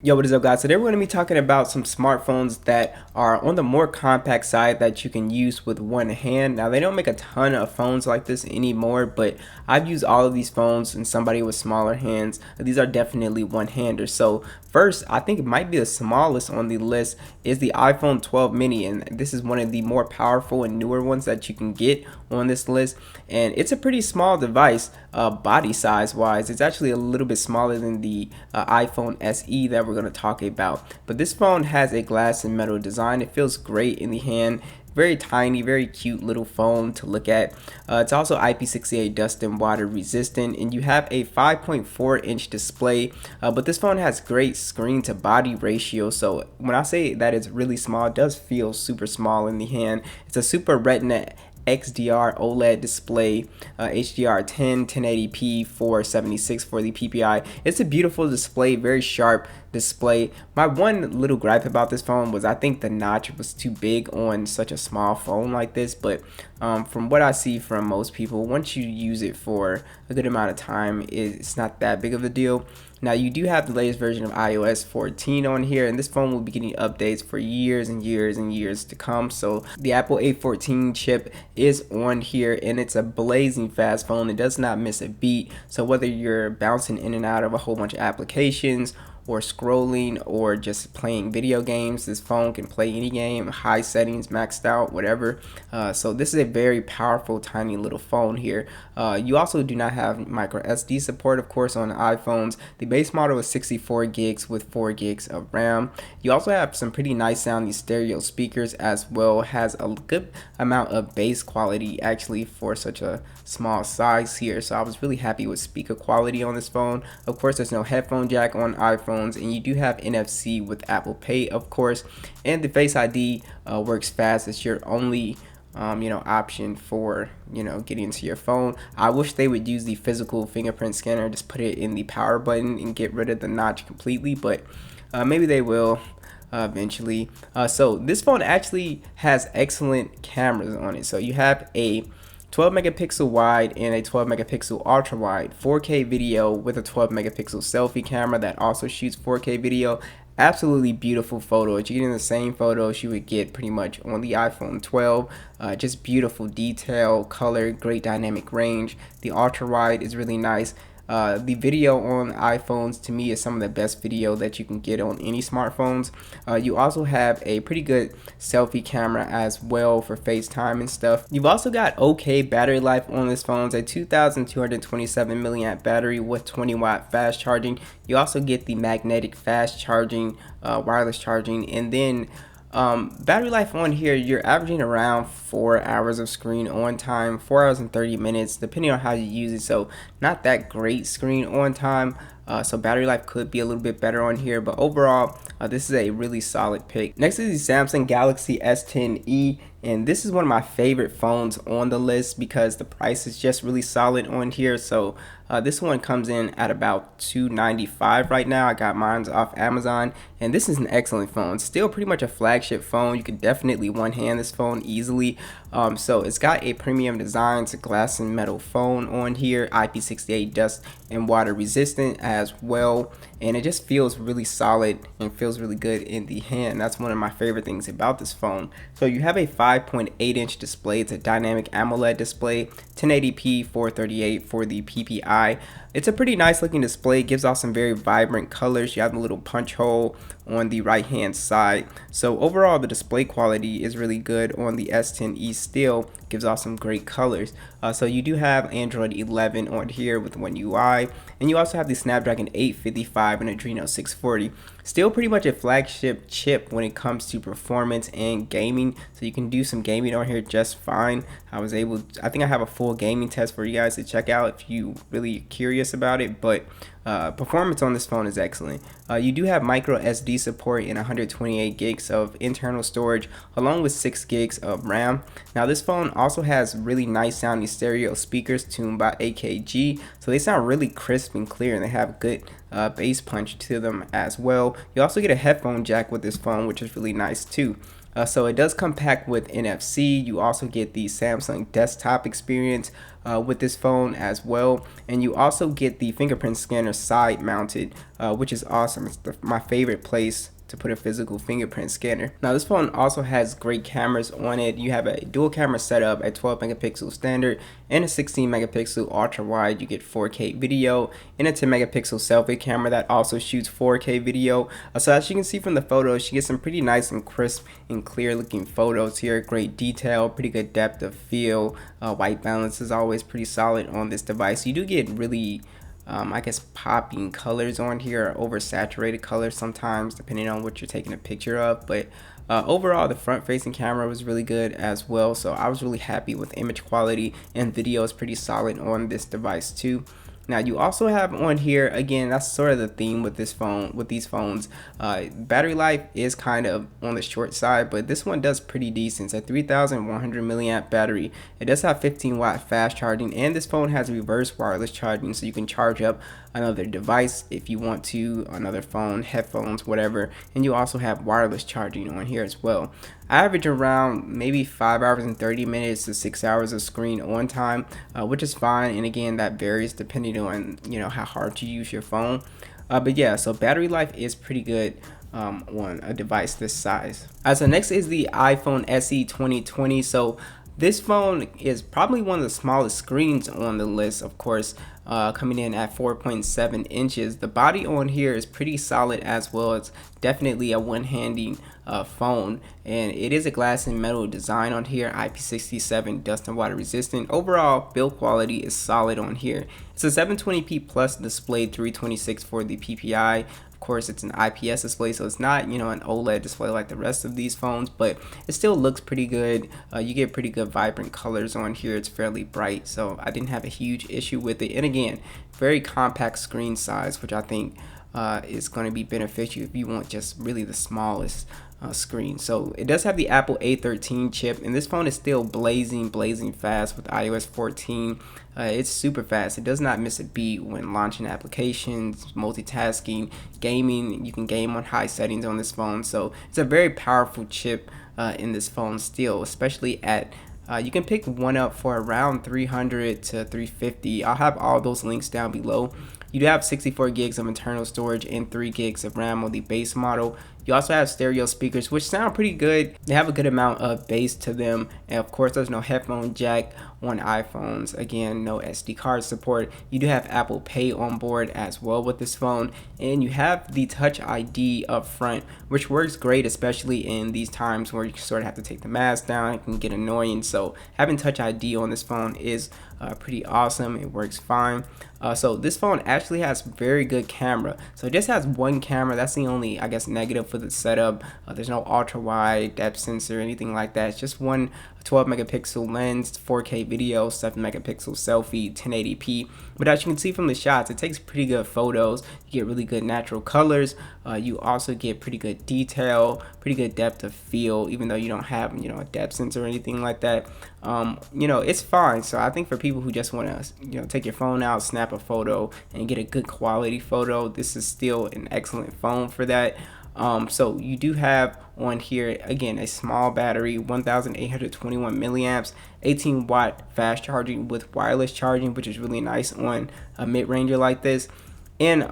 Yo, what is up, guys? Today we're going to be talking about some smartphones that are on the more compact side that you can use with one hand. Now, they don't make a ton of phones like this anymore, but I've used all of these phones and somebody with smaller hands. These are definitely one-handers. So first, I think it might be the smallest on the list is the iPhone 12 mini, and this is one of the more powerful and newer ones that you can get on this list. And it's a pretty small device, body size wise. It's actually a little bit smaller than the iPhone SE that we're going to talk about. But this phone has a glass and metal design. It feels great in the hand. Very tiny, very cute little phone to look at. It's also IP68 dust and water resistant, and you have a 5.4-inch display. But this phone has great screen to body ratio. So when I say that it's really small, it does feel super small in the hand. It's a Super Retina XDR OLED display, HDR10, 1080p, 476 for the PPI. It's a beautiful display, very sharp display. My one little gripe about this phone was I think the notch was too big on such a small phone like this, but from what I see from most people, once you use it for a good amount of time, it's not that big of a deal. Now, you do have the latest version of iOS 14 on here, and this phone will be getting updates for years and years and years to come. So the Apple A14 chip is on here, and it's a blazing fast phone. It does not miss a beat. So whether you're bouncing in and out of a whole bunch of applications, or scrolling, or just playing video games, this phone can play any game, high settings, maxed out, whatever. So this is a very powerful, tiny little phone here. You also do not have micro SD support, of course, on iPhones. The base model is 64 gigs with 4 gigs of RAM. You also have some pretty nice sounding stereo speakers as well. Has a good amount of bass quality actually for such a small size here. So I was really happy with speaker quality on this phone. Of course, there's no headphone jack on iPhone, and you do have NFC with Apple Pay, of course, and the Face ID works fast. It's your only option for getting into your phone. I wish they would use the physical fingerprint scanner, just put it in the power button and get rid of the notch completely, but maybe they will eventually. So this phone actually has excellent cameras on it. So you have a 12 megapixel wide and a 12 megapixel ultra wide 4K video with a 12 megapixel selfie camera that also shoots 4K video. Absolutely beautiful photos. You're getting the same photos you would get pretty much on the iPhone 12. Just beautiful detail, color, great dynamic range. The ultra wide is really nice. The video on iPhones to me is some of the best video that you can get on any smartphones. You also have a pretty good selfie camera as well for FaceTime and stuff. You've also got okay battery life on this phone. It's a 2227 milliamp battery with 20-watt fast charging. You also get the magnetic fast charging, wireless charging, and then battery life on here, you're averaging around 4 hours of screen on time, 4 hours and 30 minutes, depending on how you use it. So not that great screen on time. So battery life could be a little bit better on here, but overall, this is a really solid pick. Next is the Samsung Galaxy S10e, and this is one of my favorite phones on the list because the price is just really solid on here. So this one comes in at about $295 right now. I got mine off Amazon, and this is an excellent phone. Still pretty much a flagship phone. You could definitely one-hand this phone easily. So it's got a premium design. It's a glass and metal phone on here, IP68 dust and water resistant as well, and it just feels really solid and feels really good in the hand. That's one of my favorite things about this phone. So you have a 5.8-inch display. It's a dynamic AMOLED display, 1080p 438 for the PPI. It's a pretty nice looking display. It gives off some very vibrant colors. You have a little punch hole on the right hand side. So overall, the display quality is really good on the S10e. Still gives off some great colors. So you do have Android 11 on here with One UI, and you also have the Snapdragon 855 and Adreno 640. Still pretty much a flagship chip when it comes to performance and gaming, so you can do some gaming on here just fine. I think I have a full gaming test for you guys to check out if you really curious about it, but performance on this phone is excellent. You do have micro SD support and 128 gigs of internal storage along with 6 gigs of RAM. Now this phone also has really nice sounding stereo speakers tuned by AKG, so they sound really crisp and clear, and they have good bass punch to them as well. You also get a headphone jack with this phone, which is really nice too. So it does come packed with NFC. You also get the Samsung desktop experience with this phone as well, and you also get the fingerprint scanner side mounted, which is awesome. It's my favorite place to put a physical fingerprint scanner. Now this phone also has great cameras on it. You have a dual camera setup at 12 megapixel standard and a 16 megapixel ultra wide. You get 4K video and a 10 megapixel selfie camera that also shoots 4K video. So as you can see from the photos, you get some pretty nice and crisp and clear looking photos here. Great detail, pretty good depth of field. White balance is always pretty solid on this device. You do get really I guess popping colors on here, oversaturated colors sometimes depending on what you're taking a picture of, but overall the front facing camera was really good as well, so I was really happy with image quality, and video is pretty solid on this device too. Now you also have on here, again, that's sort of the theme with this phone, with these phones. Battery life is kind of on the short side, but this one does pretty decent. It's a 3,100 milliamp battery. It does have 15-watt fast charging, and this phone has reverse wireless charging, so you can charge up another device if you want to, another phone, headphones, whatever. And you also have wireless charging on here as well. I average around maybe 5 hours and 30 minutes to 6 hours of screen on time, which is fine. And again, that varies depending on how hard you use your phone. But yeah, so battery life is pretty good on a device this size. So next is the iPhone SE 2020. So this phone is probably one of the smallest screens on the list, of course, coming in at 4.7 inches. The body on here is pretty solid as well. It's definitely a one-handing phone, and it is a glass and metal design on here, IP67 dust and water resistant. Overall build quality is solid on here. It's a 720p plus display, 326 for the PPI. Of course, it's an IPS display, so it's not an OLED display like the rest of these phones, but it still looks pretty good. You get pretty good vibrant colors on here. It's fairly bright, so I didn't have a huge issue with it. And again, very compact screen size, which I think is going to be beneficial if you want just really the smallest screen. So it does have the Apple A13 chip, and this phone is still blazing fast with iOS 14. It's super fast. It does not miss a beat when launching applications, multitasking, gaming. You can game on high settings on this phone, so it's a very powerful chip in this phone still, especially at you can pick one up for around 300 to 350. I'll have all those links down below. You do have 64 gigs of internal storage and 3 gigs of RAM on the base model. You also have stereo speakers, which sound pretty good. They have a good amount of bass to them. And of course, there's no headphone jack on iPhones. Again, no SD card support. You do have Apple Pay on board as well with this phone. And you have the Touch ID up front, which works great, especially in these times where you sort of have to take the mask down. It can get annoying. So having Touch ID on this phone is pretty awesome. It works fine. So this phone actually has very good camera. So it just has one camera. That's the only, I guess, negative for the setup. There's no ultra wide depth sensor or anything like that. It's just one 12 megapixel lens, 4K video, 7 megapixel selfie, 1080p. But as you can see from the shots, it takes pretty good photos. You get really good natural colors. You also get pretty good detail, pretty good depth of field, even though you don't have a depth sensor or anything like that. It's fine. So I think for people who just want to take your phone out, snap a photo, and get a good quality photo, this is still an excellent phone for that. So you do have on here, again, a small battery, 1,821 milliamps, 18-watt fast charging with wireless charging, which is really nice on a mid-ranger like this. And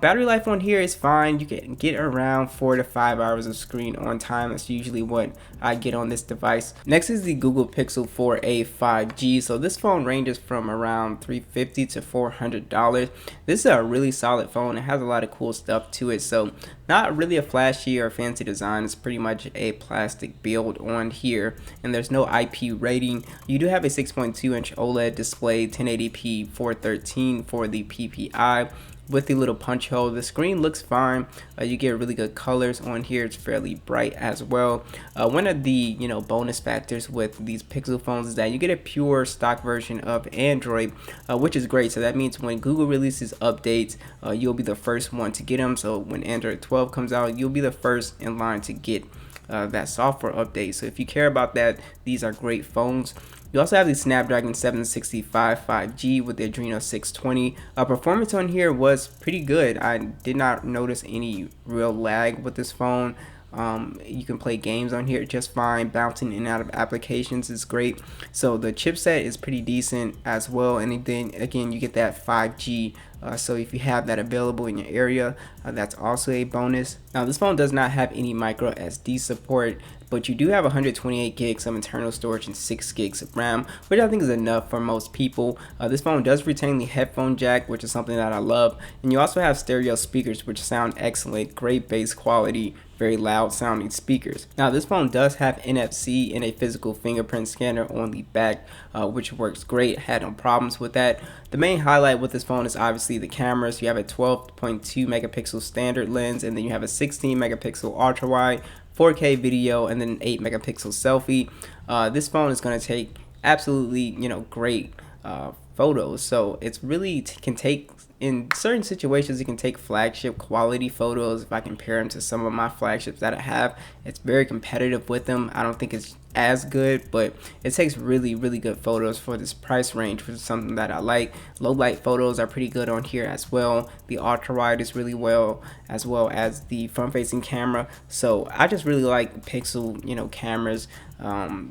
battery life on here is fine. You can get around 4 to 5 hours of screen on time. That's usually what I get on this device. Next is the Google Pixel 4a 5G. So this phone ranges from around $350 to $400. This is a really solid phone. It has a lot of cool stuff to it. So not really a flashy or fancy design. It's pretty much a plastic build on here. And there's no IP rating. You do have a 6.2-inch OLED display, 1080p 413 for the PPI. With the little punch hole, the screen looks fine. You get really good colors on here. It's fairly bright as well. One of the bonus factors with these Pixel phones is that you get a pure stock version of Android, which is great. So that means when Google releases updates, you'll be the first one to get them. So when Android 12 comes out, you'll be the first in line to get that software update. So if you care about that, these are great phones. You also have the Snapdragon 765 5G with the Adreno 620. Performance on here was pretty good. I did not notice any real lag with this phone. You can play games on here just fine. Bouncing in and out of applications is great. So the chipset is pretty decent as well. And then again, you get that 5G. So if you have that available in your area, that's also a bonus. Now this phone does not have any micro SD support, but you do have 128 gigs of internal storage and 6 gigs of RAM, which I think is enough for most people. This phone does retain the headphone jack, which is something that I love, and you also have stereo speakers, which sound excellent, great bass quality, very loud sounding speakers. Now this phone does have NFC and a physical fingerprint scanner on the back, which works great. Had no problems with that. The main highlight with this phone is obviously the cameras. You have a 12.2 megapixel standard lens, and then you have a 16 megapixel ultra wide, 4K video, and then an 8 megapixel selfie. This phone is going to take absolutely, great photos. So it's really can take, in certain situations, it can take flagship quality photos. If I compare them to some of my flagships that I have, it's very competitive with them. I don't think it's as good, but it takes really good photos for this price range, which is something that I like. Low light photos are pretty good on here as well. The ultra wide is really well, as well as the front facing camera. So I just really like Pixel cameras.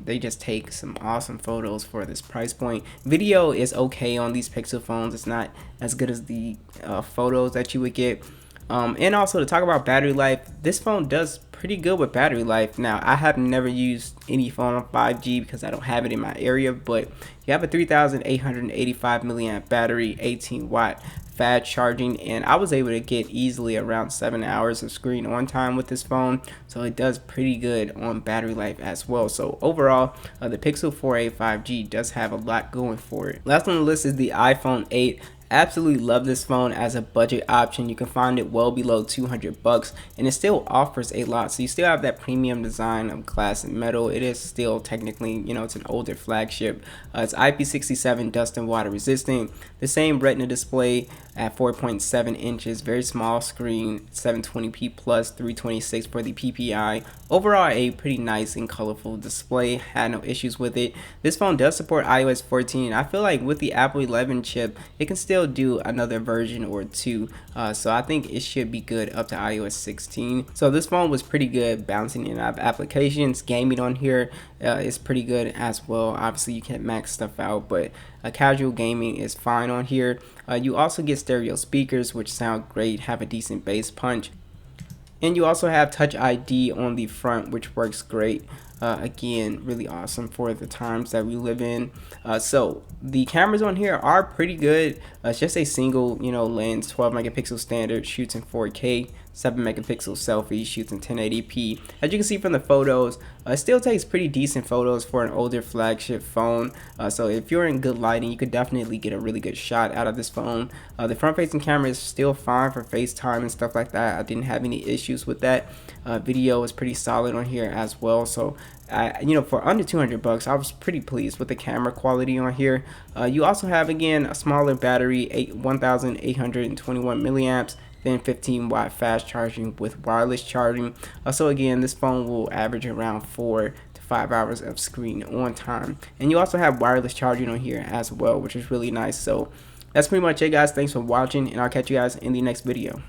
They just take some awesome photos for this price point. Video is okay on these Pixel phones. It's not as good as the photos that you would get. And also, to talk about battery life, this phone does pretty good with battery life. Now, I have never used any phone on 5G because I don't have it in my area, but you have a 3,885 milliamp battery, 18 watt fast charging, and I was able to get easily around 7 hours of screen on time with this phone. So it does pretty good on battery life as well. So overall, the Pixel 4a 5G does have a lot going for it. Last on the list is the iPhone 8. Absolutely love this phone as a budget option. You can find it well below 200 bucks, and it still offers a lot. So you still have that premium design of glass and metal. It is still technically, it's an older flagship. It's IP67 dust and water resistant. The same Retina display at 4.7 inches, very small screen, 720p plus, 326 for the PPI. Overall, a pretty nice and colorful display. Had no issues with it. This phone does support iOS 14. I feel like with the Apple 11 chip, it can still do another version or two, so I think it should be good up to iOS 16. So this phone was pretty good bouncing in and out of applications. Gaming on here is pretty good as well. Obviously you can't max stuff out, but casual gaming is fine on here. You also get stereo speakers, which sound great, have a decent bass punch, and you also have Touch ID on the front, which works great. Again, really awesome for the times that we live in. So the cameras on here are pretty good. It's just a single, lens, 12 megapixel standard, shoots in 4K, 7 megapixel selfie, shoots in 1080p. As you can see from the photos, it still takes pretty decent photos for an older flagship phone. So if you're in good lighting, you could definitely get a really good shot out of this phone. The front-facing camera is still fine for FaceTime and stuff like that. I didn't have any issues with that. Video is pretty solid on here as well. So for under 200 bucks, I was pretty pleased with the camera quality on here. You also have, again, a smaller battery, 1,821 milliamps, then 15 watt fast charging with wireless charging. So again, this phone will average around 4 to 5 hours of screen on time. And you also have wireless charging on here as well, which is really nice. So that's pretty much it, guys. Thanks for watching, and I'll catch you guys in the next video.